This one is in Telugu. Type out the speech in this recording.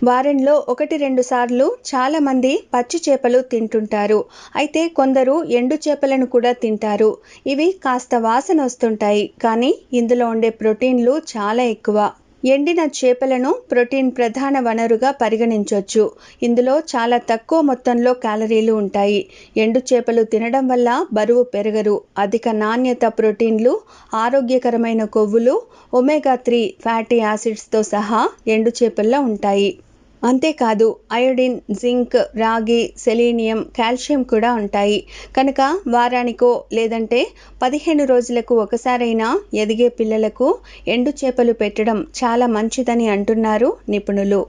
వారంలో 1-2 సార్లు చాలామంది పచ్చి చేపలు తింటుంటారు. అయితే కొందరు ఎండు చేపలను కూడా తింటారు. ఇవి కాస్త వాసన వస్తుంటాయి, కానీ ఇందులో ఉండే ప్రోటీన్లు చాలా ఎక్కువ. ఎండిన చేపలను ప్రోటీన్ ప్రధాన వనరుగా పరిగణించొచ్చు. ఇందులో చాలా తక్కువ మొత్తంలో క్యాలరీలు ఉంటాయి. ఎండు చేపలు తినడం వల్ల బరువు పెరగరు. అధిక నాణ్యత ప్రోటీన్లు, ఆరోగ్యకరమైన కొవ్వులు, ఒమేగా-3 ఫ్యాటీ యాసిడ్స్తో సహా ఎండు చేపల్లో ఉంటాయి. అంతేకాదు అయోడిన్, జింక్, రాగి, సెలీనియం, కాల్షియం కూడా ఉంటాయి. కనుక వారానికో లేదంటే 15 రోజులకు ఒకసారైనా ఎదిగే పిల్లలకు ఎండు చేపలు పెట్టడం చాలా మంచిదని అంటున్నారు నిపుణులు.